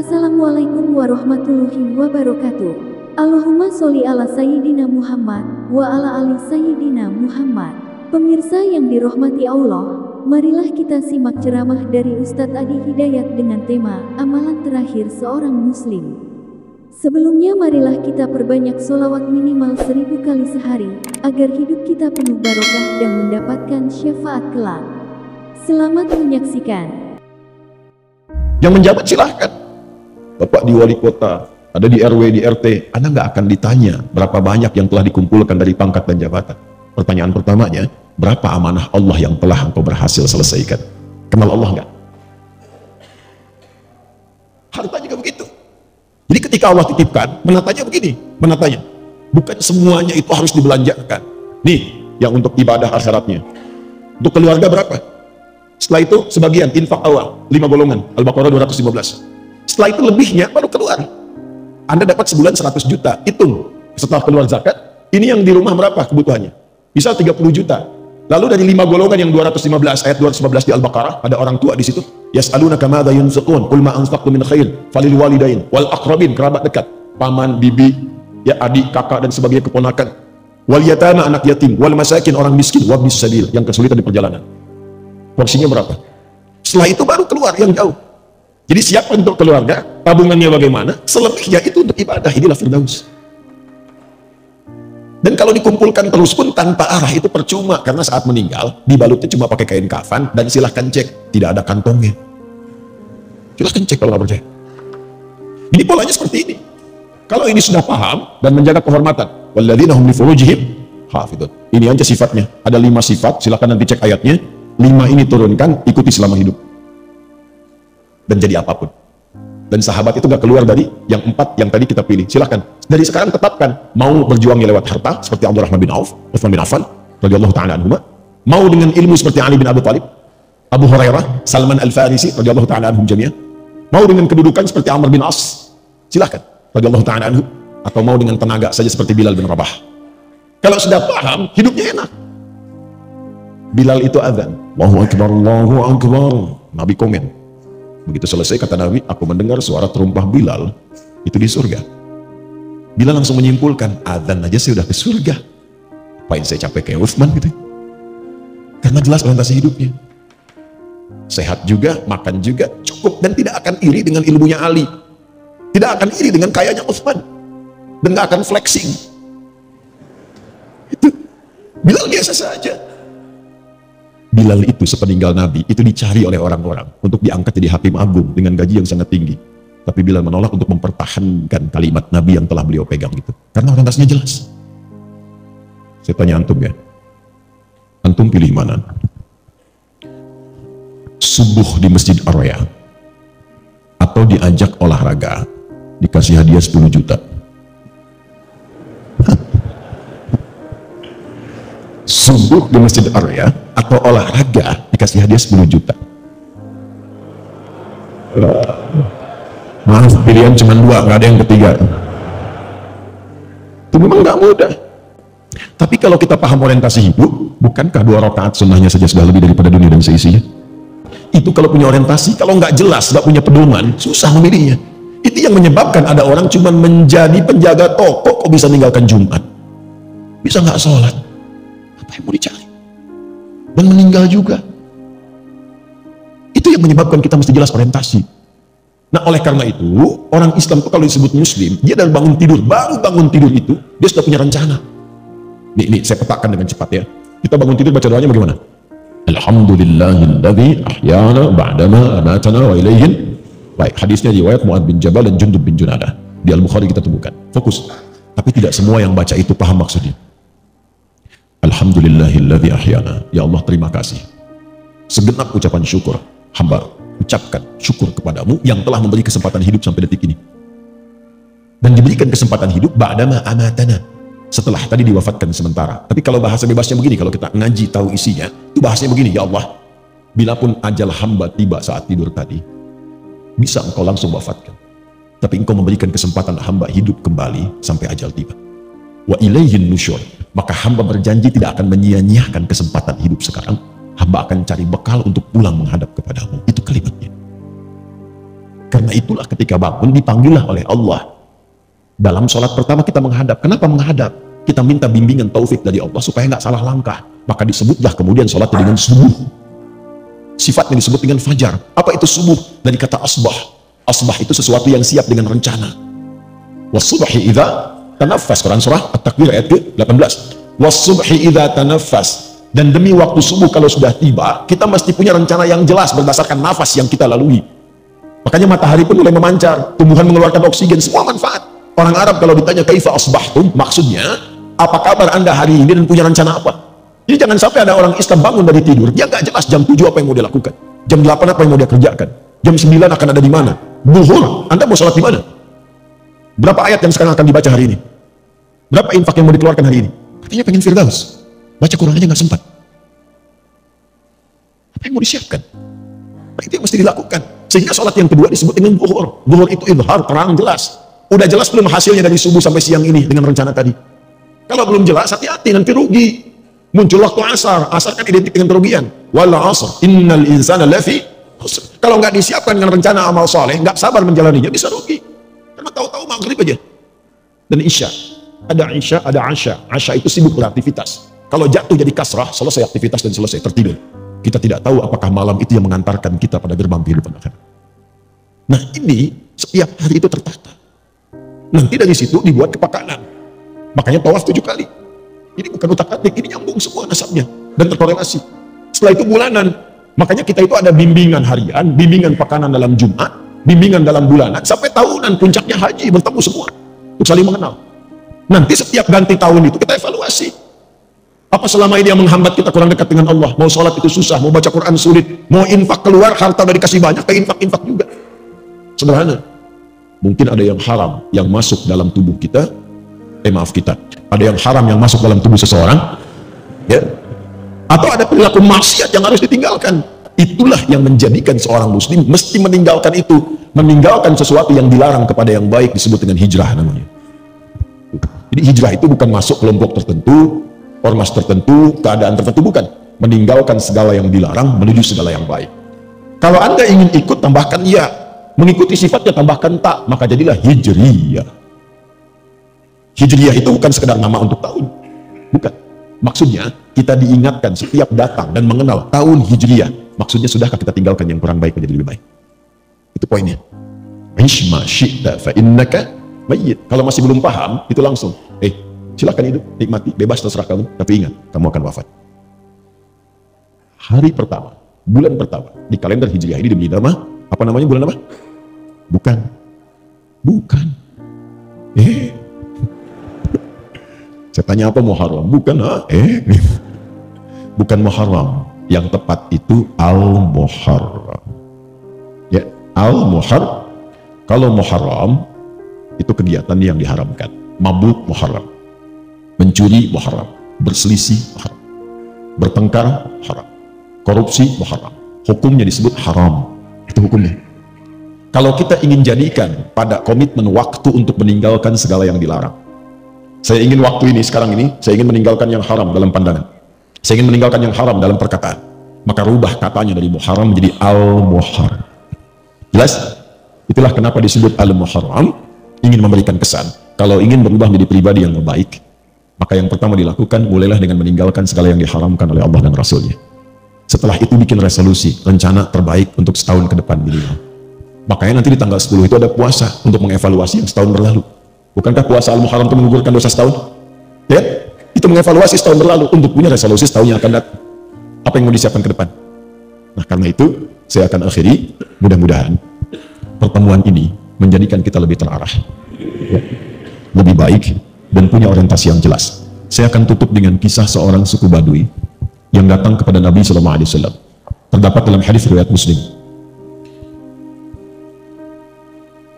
Assalamualaikum warahmatullahi wabarakatuh. Allahumma sholli ala Sayyidina Muhammad wa ala ali Sayyidina Muhammad. Pemirsa yang dirahmati Allah, marilah kita simak ceramah dari Ustadz Adi Hidayat dengan tema Amalan Terakhir Seorang Muslim. Sebelumnya marilah kita perbanyak sholawat minimal 1000 kali sehari, agar hidup kita penuh barokah dan mendapatkan syafaat kelak. Selamat menyaksikan. Yang menjabat silahkan. Bapak di wali kota, ada di RW, di RT, Anda nggak akan ditanya berapa banyak yang telah dikumpulkan dari pangkat dan jabatan. Pertanyaan pertamanya, berapa amanah Allah yang telah engkau berhasil selesaikan? Kenal Allah nggak? Harta juga begitu. Jadi ketika Allah titipkan, menatanya begini, menatanya. Bukan semuanya itu harus dibelanjakan. Nih, yang untuk ibadah akhiratnya. Untuk keluarga berapa? Setelah itu sebagian infak awal, 5 golongan, Al-Baqarah 215. Setelah itu lebihnya baru keluar. Anda dapat sebulan 100 juta, hitung. Setelah keluar zakat, ini yang di rumah berapa kebutuhannya? Bisa 30 juta. Lalu dari 5 golongan yang 215, ayat 215 di Al-Baqarah, ada orang tua di situ. Yas'alunaka madza yunfiqun, qul ma anfaqtum min khair falil walidain wal aqrabin, kerabat dekat, paman, bibi, ya adik, kakak dan sebagainya, keponakan. Wal yatama, anak yatim, wal masakin, orang miskin, wabnis sabil, yang kesulitan di perjalanan. Porsinya berapa? Setelah itu baru keluar yang jauh. Jadi siapa untuk keluarga, tabungannya bagaimana, selebihnya itu untuk ibadah. Inilah Firdaus. Dan kalau dikumpulkan terus pun tanpa arah itu percuma, karena saat meninggal dibalutnya cuma pakai kain kafan, dan silahkan cek, tidak ada kantongnya. Silahkan cek kalau nggak percaya. Jadi polanya seperti ini. Kalau ini sudah paham dan menjaga kehormatan, walladzina hum li furujihim hafidun. Ini aja sifatnya. Ada 5 sifat, silahkan nanti cek ayatnya. 5 ini turunkan, ikuti selama hidup. Dan jadi apapun. Dan sahabat itu gak keluar dari yang 4 yang tadi kita pilih. Silahkan dari sekarang tetapkan, mau berjuangnya lewat harta seperti Abdurrahman bin Auf, Utsman bin Affan radhiyallahu ta'ala anhuma, mau dengan ilmu seperti Ali bin Abi Thalib, Abu Hurairah, Salman Al-Farisi radhiyallahu ta'ala anhum jami'an, mau dengan kedudukan seperti Amr bin As, silahkan radhiyallahu ta'ala anhu, atau mau dengan tenaga saja seperti Bilal bin Rabah. Kalau sudah paham, hidupnya enak. Bilal itu azan, Allahu Akbar, Allahu Akbar, Nabi komen. Begitu selesai kata Nabi, aku mendengar suara terumpah Bilal itu di surga. Bilal langsung menyimpulkan, adzan aja saya udah ke surga, apain saya capek kayak Utsman gitu. Karena jelas orientasi hidupnya. Sehat juga, makan juga, cukup, dan tidak akan iri dengan ilmunya Ali, tidak akan iri dengan kayanya Utsman, dan gak akan flexing. Itu Bilal biasa saja. Bilal itu sepeninggal Nabi itu dicari oleh orang-orang untuk diangkat jadi hakim agung dengan gaji yang sangat tinggi, tapi Bilal menolak untuk mempertahankan kalimat Nabi yang telah beliau pegang itu, karena orientasinya jelas. Saya tanya antum ya, antum pilih mana? Subuh di Masjid Ar-Raya atau diajak olahraga dikasih hadiah 10 juta? Subuh di Masjid Ar-Raya atau olahraga dikasih hadiah 10 juta? Maaf, pilihan cuma 2, nggak ada yang ketiga. Itu memang nggak mudah. Tapi kalau kita paham orientasi hidup, bukankah 2 rakaat sunnahnya saja sudah lebih daripada dunia dan seisinya? Itu kalau punya orientasi. Kalau nggak jelas, nggak punya pedoman, susah memilihnya. Itu yang menyebabkan ada orang cuma menjadi penjaga toko kok bisa meninggalkan Jumat, bisa nggak sholat, apa yang mau dicari, dan meninggal juga. Itu yang menyebabkan kita mesti jelas orientasi. Nah, oleh karena itu orang Islam itu kalau disebut muslim, dia dalam bangun tidur, baru bangun tidur itu dia sudah punya rencana. Ini saya petakan dengan cepat ya. Kita bangun tidur baca doanya bagaimana? Alhamdulillahilladzi ahyana ba'dama amatana wa ilaihin. Baik, hadisnya riwayat Mu'adz bin Jabal dan Jundub bin Junadah. Di Al-Bukhari kita temukan. Fokus. Tapi tidak semua yang baca itu paham maksudnya. Alhamdulillahilladzi ahyana. Ya Allah, terima kasih. Segenap ucapan syukur hamba ucapkan syukur kepadamu yang telah memberi kesempatan hidup sampai detik ini. Dan diberikan kesempatan hidup ba'dama amatana, setelah tadi diwafatkan sementara. Tapi kalau bahasa bebasnya begini, kalau kita ngaji tahu isinya, itu bahasanya begini, ya Allah, bila pun ajal hamba tiba saat tidur tadi, bisa engkau langsung wafatkan, tapi engkau memberikan kesempatan hamba hidup kembali sampai ajal tiba. Wa ilaihin nusyur, maka hamba berjanji tidak akan menyia-nyiakan kesempatan hidup sekarang. Hamba akan cari bekal untuk pulang menghadap kepadamu. Itu kalimatnya. Karena itulah ketika bangun dipanggillah oleh Allah. Dalam sholat pertama kita menghadap. Kenapa menghadap? Kita minta bimbingan taufik dari Allah supaya nggak salah langkah. Maka disebutlah kemudian sholat dengan subuh. Sifatnya disebut dengan fajar. Apa itu subuh? Dari kata asbah. Asbah itu sesuatu yang siap dengan rencana. Wasubhi idza tanaffas. Quran surah At-Takwir ayat ke-18. Wasubhi idza tanaffas. Dan demi waktu subuh kalau sudah tiba, kita mesti punya rencana yang jelas berdasarkan nafas yang kita lalui. Makanya matahari pun mulai memancar, tumbuhan mengeluarkan oksigen, semua manfaat. Orang Arab kalau ditanya kaifa asbahtum, maksudnya apa kabar anda hari ini dan punya rencana apa? Jadi jangan sampai ada orang Islam bangun dari tidur, dia nggak jelas jam 7 apa yang mau dia lakukan, jam 8 apa yang mau dia kerjakan, jam 9 akan ada di mana, duhur, anda mau sholat di mana? Berapa ayat yang sekarang akan dibaca hari ini? Berapa infak yang mau dikeluarkan hari ini? Artinya pengen firdaus, baca Quran aja nggak sempat. Apa yang mau disiapkan? Nah, itu yang mesti dilakukan. Sehingga sholat yang kedua disebut dengan zuhur. Zuhur itu idhar, terang, jelas. Udah jelas belum hasilnya dari subuh sampai siang ini dengan rencana tadi? Kalau belum jelas, hati-hati, nanti rugi. Muncul waktu asar. Asar kan identik dengan kerugian. Wal asr, innal insana lafi khusr. Kalau nggak disiapkan dengan rencana amal soleh, nggak sabar menjalaninya, bisa rugi. Karena tahu-tahu maghrib aja. Dan isya. Ada isya, ada asya. Asya itu sibuk beraktivitas. Kalau jatuh jadi kasrah, selesai aktivitas dan selesai tertidur. Kita tidak tahu apakah malam itu yang mengantarkan kita pada gerbang kehidupan akhirat. Nah ini setiap hari itu tertata. Nanti dari situ dibuat kepakanan. Makanya tawaf 7 kali. Ini bukan utak-atik, ini nyambung semua nasabnya dan terkorelasi. Setelah itu bulanan. Makanya kita itu ada bimbingan harian, bimbingan pekanan dalam Jumat, bimbingan dalam bulanan, sampai tahunan puncaknya haji, bertemu semua untuk saling mengenal. Nanti setiap ganti tahun itu kita evaluasi. Apa selama ini yang menghambat kita kurang dekat dengan Allah? Mau sholat itu susah, mau baca Quran sulit, mau infak keluar, harta udah dikasih banyak, ke infak-infak juga. Sederhana. Mungkin ada yang haram yang masuk dalam tubuh kita, maaf kita, ada yang haram yang masuk dalam tubuh seseorang, ya, atau ada perilaku maksiat yang harus ditinggalkan. Itulah yang menjadikan seorang muslim mesti meninggalkan itu, meninggalkan sesuatu yang dilarang kepada yang baik, disebut dengan hijrah namanya. Jadi hijrah itu bukan masuk kelompok tertentu, ormas tertentu, keadaan tertentu, bukan. Meninggalkan segala yang dilarang, menuju segala yang baik. Kalau anda ingin ikut, tambahkan ya. Mengikuti sifatnya, tambahkan tak. Maka jadilah hijriyah. Hijriyah itu bukan sekedar nama untuk tahun. Bukan. Maksudnya, kita diingatkan setiap datang dan mengenal tahun hijriyah. Maksudnya, sudahkah kita tinggalkan yang kurang baik menjadi lebih baik? Itu poinnya. Ishma syi'ta fa innaka mayyit. Kalau masih belum paham, itu langsung. Silakan hidup, nikmati, bebas terserah kamu. Tapi ingat, kamu akan wafat. Hari pertama, bulan pertama di kalender hijriah ini diberi nama apa namanya? Bulan apa? Bukan. Saya tanya apa? Muharram? Bukan. Bukan Muharram. Yang tepat itu Al-Muharram. Ya, Al-Muharram. Kalau Muharram itu kegiatan yang diharamkan. Mabuk Muharram. Mencuri Muharram, berselisih Muharram, bertengkar haram, korupsi Muharram. Hukumnya disebut haram. Itu hukumnya. Kalau kita ingin jadikan pada komitmen waktu untuk meninggalkan segala yang dilarang. Saya ingin waktu ini, sekarang ini, saya ingin meninggalkan yang haram dalam pandangan. Saya ingin meninggalkan yang haram dalam perkataan. Maka rubah katanya dari Muharram menjadi Al-Muharram. Jelas? Itulah kenapa disebut Al-Muharram, ingin memberikan kesan. Kalau ingin berubah menjadi pribadi yang baik, maka yang pertama dilakukan, mulailah dengan meninggalkan segala yang diharamkan oleh Allah dan Rasulnya. Setelah itu bikin resolusi, rencana terbaik untuk setahun ke depan minimal. Makanya nanti di tanggal 10 itu ada puasa untuk mengevaluasi yang setahun berlalu. Bukankah puasa Al-Muharram itu menggugurkan dosa setahun? Ya, itu mengevaluasi setahun berlalu untuk punya resolusi setahun yang akan datang. Apa yang mau disiapkan ke depan? Nah, karena itu saya akan akhiri, mudah-mudahan pertemuan ini menjadikan kita lebih terarah, ya, lebih baik, dan punya orientasi yang jelas. Saya akan tutup dengan kisah seorang suku Badui yang datang kepada Nabi SAW. Terdapat dalam hadis riwayat Muslim.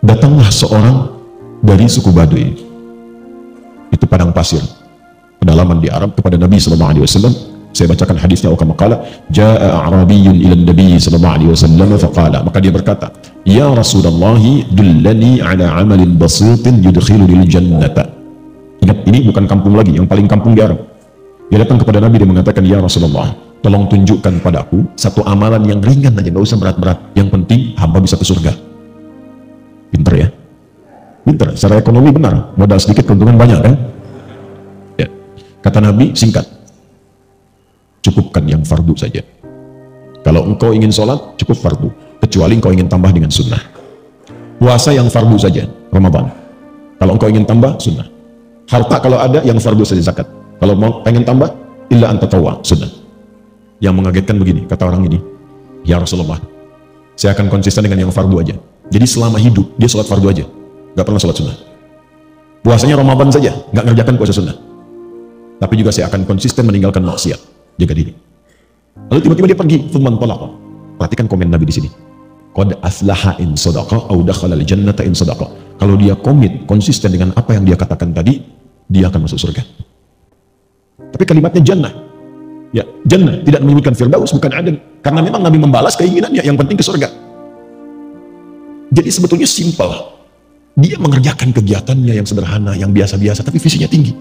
Datanglah seorang dari suku Badui, itu padang pasir, pedalaman di Arab, kepada Nabi SAW. Saya bacakan hadisnya. Kama qala, jaa a'rabiyyun ila Nabi SAW faqala, maka dia berkata, ya Rasulullah, dullani ala amalin basitin yudkhilunil jannata. Ingat, ini bukan kampung lagi, yang paling kampung di Arab. Dia datang kepada Nabi dan mengatakan, ya Rasulullah, tolong tunjukkan padaku satu amalan yang ringan aja, nggak usah berat-berat, yang penting hamba bisa ke surga. Pinter ya? Pinter, secara ekonomi benar, modal sedikit keuntungan banyak kan? Ya. Kata Nabi, singkat, cukupkan yang fardu saja. Kalau engkau ingin sholat, cukup fardu, kecuali engkau ingin tambah dengan sunnah. Puasa yang fardu saja, Ramadan. Kalau engkau ingin tambah, sunnah. Harta kalau ada, yang fardu saja zakat. Kalau mau pengen tambah, illa anta tawwa, sunnah. Yang mengagetkan begini, kata orang ini, ya Rasulullah, saya akan konsisten dengan yang fardu aja. Jadi selama hidup, dia sholat fardu aja, gak pernah sholat sunnah. Puasanya Ramadan saja, gak ngerjakan puasa sunnah. Tapi juga saya akan konsisten meninggalkan maksiat, jaga diri. Lalu tiba-tiba dia pergi, thumman talaqa. Perhatikan komen Nabi di sini. Qad aflaha in sadaqa au dakhala al-jannata in sadaqa. Kalau dia komit, konsisten dengan apa yang dia katakan tadi, dia akan masuk surga. Tapi kalimatnya jannah. Ya, jannah tidak menyebutkan firdaus, bukan aden. Karena memang Nabi membalas keinginannya, yang penting ke surga. Jadi sebetulnya simpel. Dia mengerjakan kegiatannya yang sederhana, yang biasa-biasa, tapi visinya tinggi.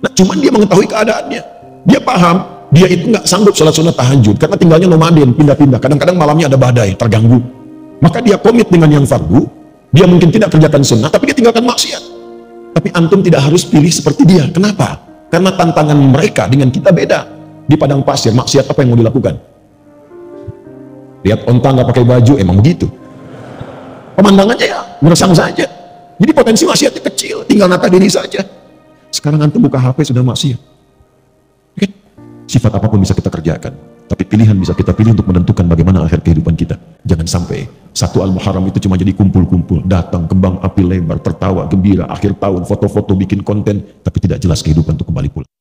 Nah, cuman dia mengetahui keadaannya. Dia paham, dia itu nggak sanggup sholat sunat tahajud, karena tinggalnya nomaden, pindah-pindah. Kadang-kadang malamnya ada badai, terganggu. Maka dia komit dengan yang fardu, dia mungkin tidak kerjakan sunnah, tapi dia tinggalkan maksiat. Tapi antum tidak harus pilih seperti dia. Kenapa? Karena tantangan mereka dengan kita beda. Di padang pasir, maksiat apa yang mau dilakukan? Lihat onta nggak pakai baju, emang begitu. Pemandangannya ya, meresang saja. Jadi potensi maksiatnya kecil, tinggal nata diri saja. Sekarang antum buka HP sudah maksiat. Oke? Sifat apapun bisa kita kerjakan, tapi pilihan bisa kita pilih untuk menentukan bagaimana akhir kehidupan kita. Jangan sampai satu Al-Muharram itu cuma jadi kumpul-kumpul, datang, kembang api lebar, tertawa, gembira, akhir tahun, foto-foto, bikin konten, tapi tidak jelas kehidupan untuk kembali pulang.